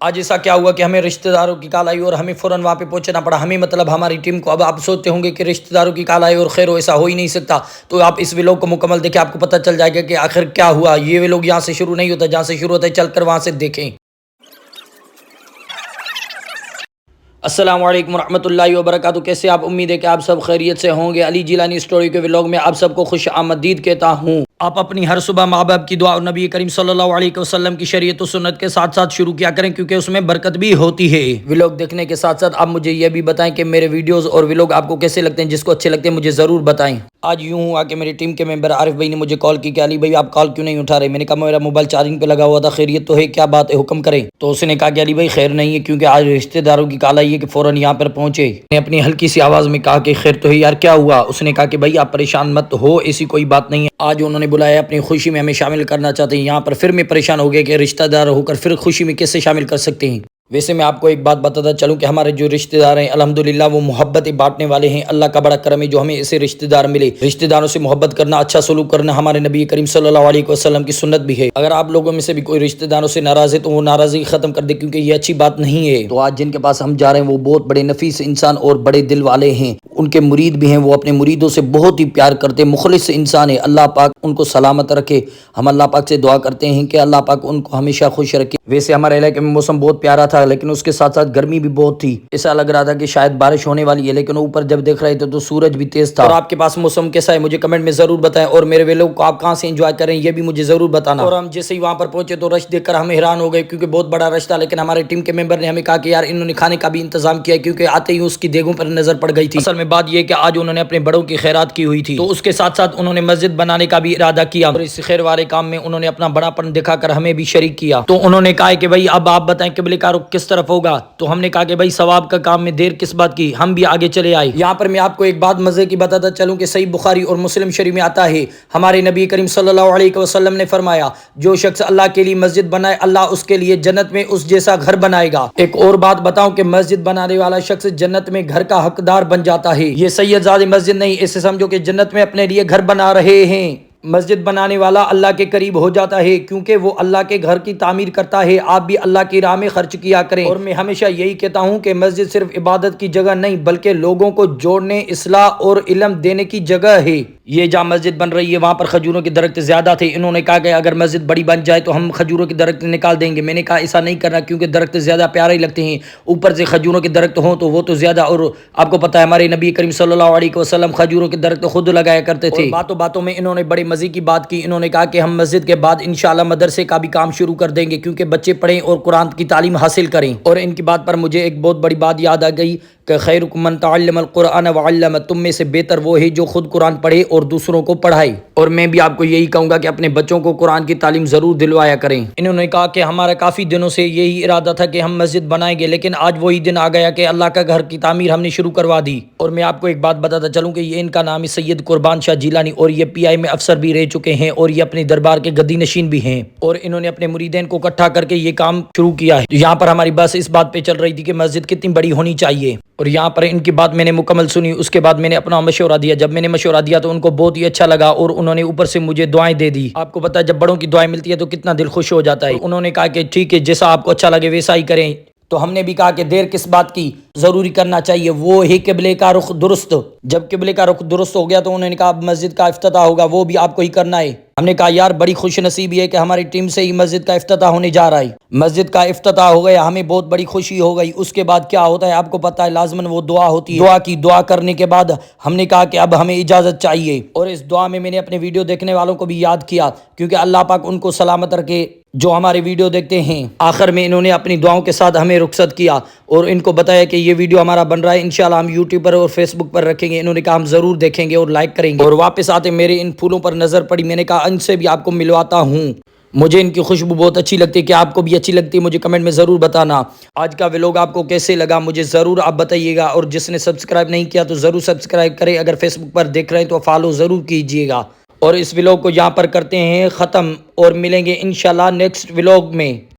آج ایسا کیا ہوا کہ ہمیں رشتہ داروں کی کال آئی اور ہمیں فوراً وہاں پہ پہنچنا پڑا. ہمیں مطلب ہماری ٹیم کو. اب آپ سوچتے ہوں گے کہ رشتہ داروں کی کال آئی اور خیر ایسا ہو ہی نہیں سکتا. تو آپ اس ویلوگ کو مکمل دیکھیں, آپ کو پتہ چل جائے گا کہ آخر کیا ہوا. یہ ویلوگ یہاں سے شروع نہیں ہوتا, جہاں سے شروع ہوتا ہے چل کر وہاں سے دیکھیں. السلام علیکم ورحمۃ اللہ وبرکاتہ. کیسے آپ؟ امید ہے کہ آپ سب خیریت سے ہوں گے. علی جیلانی اسٹوری کے ولاگ میں آپ سب کو خوش آمدید کہتا ہوں. آپ اپنی ہر صبح ماں باپ کی دعا اور نبی کریم صلی اللہ علیہ وسلم کی شریعت و سنت کے ساتھ ساتھ شروع کیا کریں, کیونکہ اس میں برکت بھی ہوتی ہے. ولاگ دیکھنے کے ساتھ ساتھ آپ مجھے یہ بھی بتائیں کہ میرے ویڈیوز اور ولاگ آپ کو کیسے لگتے ہیں. جس کو اچھے لگتے ہیں مجھے ضرور بتائیں. آج یوں ہوا کہ میری ٹیم کے ممبر عارف بھائی نے مجھے کال کی کہ علی بھائی آپ کال کیوں نہیں اٹھا رہے. میں نے کہا میرا موبائل چارجنگ پہ لگا ہوا تھا. خیریت تو ہے؟ کیا بات ہے, حکم کریں. تو اس نے کہا کہ علی بھائی خیر نہیں ہے, کیونکہ آج رشتہ داروں کی کال آئی ہے کہ فوراً یہاں پر پہنچے. نے اپنی ہلکی سی آواز میں کہا کہ خیر تو ہے یار, کیا ہوا؟ اس نے کہا کہ بھائی آپ پریشان مت ہو, ایسی کوئی بات نہیں ہے. آج انہوں نے بلایا, اپنی خوشی میں ہمیں شامل کرنا چاہتے ہیں. یہاں پر پھر میں پریشان ہو گیا کہ رشتہ دار ہو کر پھر خوشی میں کیسے شامل کر سکتے ہیں. ویسے میں آپ کو ایک بات بتاتا چلوں کہ ہمارے جو رشتہ دار ہیں الحمدللہ وہ محبت بانٹنے والے ہیں. اللہ کا بڑا کرم ہے جو ہمیں ایسے رشتہ دار ملے. رشتہ داروں سے محبت کرنا, اچھا سلوک کرنا ہمارے نبی کریم صلی اللہ علیہ وسلم کی سنت بھی ہے. اگر آپ لوگوں میں سے بھی کوئی رشتہ داروں سے ناراض ہے تو وہ ناراضگی ختم کر دے, کیونکہ یہ اچھی بات نہیں ہے. تو آج جن کے پاس ہم جا رہے ہیں وہ بہت بڑے نفیس انسان اور بڑے دل والے ہیں. ان کے مرید بھی ہیں, وہ اپنے مریدوں سے بہت ہی پیار کرتے, مخلص انسان ہے. اللہ پاک ان کو سلامت رکھے. ہم اللہ پاک سے دعا کرتے ہیں کہ اللہ پاک ان کو ہمیشہ خوش رکھے. ویسے ہمارے علاقے میں موسم بہت پیارا تھا, لیکن اس کے ساتھ ساتھ گرمی بھی بہت تھی. ایسا لگ رہا تھا کہ شاید بارش ہونے والی ہے, لیکن اوپر جب دیکھ رہے تھے تو سورج بھی تیز تھا. اور آپ کے پاس موسم کیسا ہے مجھے کمنٹ میں ضرور بتائیں, اور میرے ویلوگ کو آپ کہاں سے انجوائے کریں یہ بھی مجھے ضرور بتانا. اور ہم جیسے ہی وہاں پر پہنچے تو رش دیکھ کر ہم حیران ہو گئے, کیونکہ بہت بڑا رش تھا. لیکن ہمارے ٹیم کے ممبر نے ہمیں کہا کہ یار انہوں نے کھانے کا بھی انتظام کیا, کیونکہ آتے ہی اس کی دیگوں پر نظر پڑ گئی تھی. اصل میں بات یہ کہ آج انہوں نے اپنے بڑوں کی خیرات کی ہوئی تھی, تو اس کے ساتھ ساتھ انہوں نے مسجد بنانے کا بھی ارادہ کیا, اور اس خیر والے کام میں انہوں نے اپنا بڑا پن دکھا کر ہمیں بھی شریک کیا. تو انہوں نے کہا کہ بھائی اب آپ بتائیں قبلے کا رخ کس طرف ہوگا. تو ہم نے کہا کہ بھائی ثواب کا کام میں دیر کس بات کی, ہم بھی آگے چلے آئے. یہاں پر میں آپ کو ایک بات مزے کی بتاتا چلوں کہ صحیح بخاری اور مسلم شریف میں آتا ہے, ہمارے نبی کریم صلی اللہ علیہ وسلم نے فرمایا جو شخص اللہ کے لیے مسجد بنائے اللہ اس کے لیے جنت میں اس جیسا گھر بنائے گا. ایک اور بات بتاؤں کہ مسجد بنانے والا شخص جنت میں گھر کا حقدار بن جاتا ہے. یہ سید زادی مسجد نہیں, اسے سمجھو کہ جنت میں اپنے لیے گھر بنا رہے ہیں. مسجد بنانے والا اللہ کے قریب ہو جاتا ہے, کیونکہ وہ اللہ کے گھر کی تعمیر کرتا ہے. آپ بھی اللہ کی راہ میں خرچ کیا کریں. اور میں ہمیشہ یہی کہتا ہوں کہ مسجد صرف عبادت کی جگہ نہیں بلکہ لوگوں کو جوڑنے, اصلاح اور علم دینے کی جگہ ہے. یہ جہاں مسجد بن رہی ہے وہاں پر کھجوروں کے درخت زیادہ تھے. انہوں نے کہا کہ اگر مسجد بڑی بن جائے تو ہم کھجوروں کے درخت نکال دیں گے. میں نے کہا ایسا نہیں کرنا, کیونکہ درخت زیادہ پیارے ہی لگتے ہیں, اوپر سے کھجوروں کے درخت ہوں تو وہ تو زیادہ. اور آپ کو پتہ ہے ہمارے نبی کریم صلی اللہ علیہ وسلم کھجوروں کے درخت خود لگایا کرتے تھے. باتوں باتوں میں انہوں نے بڑے مزے کی بات کی. انہوں نے کہا کہ ہم مسجد کے بعد انشاءاللہ مدرسے کا بھی کام شروع کر دیں گے, کیونکہ بچے پڑھیں اور قرآن کی تعلیم حاصل کریں. اور ان کی بات پر مجھے ایک بہت بڑی بات یاد آ گئی کہ خیرکم من تعلم القرآن وعلم, تم میں سے بہتر وہ ہے جو خود قرآن پڑھے اور دوسروں کو پڑھائے. اور میں بھی آپ کو یہی کہوں گا کہ اپنے بچوں کو قرآن کی تعلیم ضرور دلوایا کریں. انہوں نے کہا کہ ہمارا کافی دنوں سے یہی ارادہ تھا کہ ہم مسجد بنائیں گے, لیکن آج وہی دن آ گیا کہ اللہ کا گھر کی تعمیر ہم نے شروع کروا دی. اور میں آپ کو ایک بات بتاتا چلوں کہ یہ ان کا نام ہے سید قربان شاہ جیلانی, اور یہ PI میں افسر بھی رہ چکے ہیں, اور یہ اپنے دربار کے گدی نشین بھی ہیں. اور انہوں نے اپنے مریدین کو اکٹھا کر کے یہ کام شروع کیا ہے. یہاں پر ہماری بس اس بات پہ چل رہی تھی کہ مسجد کتنی بڑی ہونی چاہیے, اور یہاں پر ان کی بات میں نے مکمل سنی. اس کے بعد میں نے اپنا مشورہ دیا. جب میں نے مشورہ دیا تو ان کو بہت ہی اچھا لگا, اور انہوں نے اوپر سے مجھے دعائیں دے دی. آپ کو پتہ ہے جب بڑوں کی دعائیں ملتی ہے تو کتنا دل خوش ہو جاتا ہے. انہوں نے کہا کہ ٹھیک ہے جیسا آپ کو اچھا لگے ویسا ہی کریں. تو ہم نے بھی کہا کہ دیر کس بات کی, ضروری کرنا چاہیے. وہ ہی قبلے کا رخ درست. جب قبلے کا رخ درست ہو گیا تو انہوں نے کہا مسجد کا افتتاح ہوگا, وہ بھی آپ کو ہی کرنا ہے. ہم نے کہا یار بڑی خوش نصیبی ہے کہ ہماری ٹیم سے ہی مسجد کا افتتاح ہونے جا رہا ہے. مسجد کا افتتاح ہو گیا, ہمیں بہت بڑی خوشی ہو گئی. اس کے بعد کیا ہوتا ہے آپ کو پتہ ہے, لازماً وہ دعا ہوتی ہے. دعا کرنے کے بعد ہم نے کہا کہ اب ہمیں اجازت چاہیے. اور اس دعا میں نے اپنے ویڈیو دیکھنے والوں کو بھی یاد کیا, کیونکہ اللہ پاک ان کو سلامت رکھے جو ہمارے ویڈیو دیکھتے ہیں. آخر میں انہوں نے اپنی دعاؤں کے ساتھ ہمیں رخصت کیا, اور ان کو بتایا کہ یہ ویڈیو ہمارا بن رہا ہے, انشاءاللہ ہم YouTube پر اور فیس بک پر رکھیں گے. انہوں نے کہا ہم ضرور دیکھیں گے اور لائک کریں گے. اور واپس آتے میرے ان پھولوں پر نظر پڑی. میں نے کہا ان سے بھی آپ کو ملواتا ہوں, مجھے ان کی خوشبو بہت اچھی لگتی ہے. کہ آپ کو بھی اچھی لگتی ہے مجھے کمنٹ میں ضرور بتانا. آج کا ولاگ آپ کو کیسے لگا مجھے ضرور آپ بتائیے گا, اور جس نے سبسکرائب نہیں کیا تو ضرور سبسکرائب کریں. اگر فیس بک پر دیکھ رہے ہیں تو فالو ضرور کیجیے گا. اور اس ولاگ کو یہاں پر کرتے ہیں ختم, اور ملیں گے انشاءاللہ نیکسٹ ولاگ میں.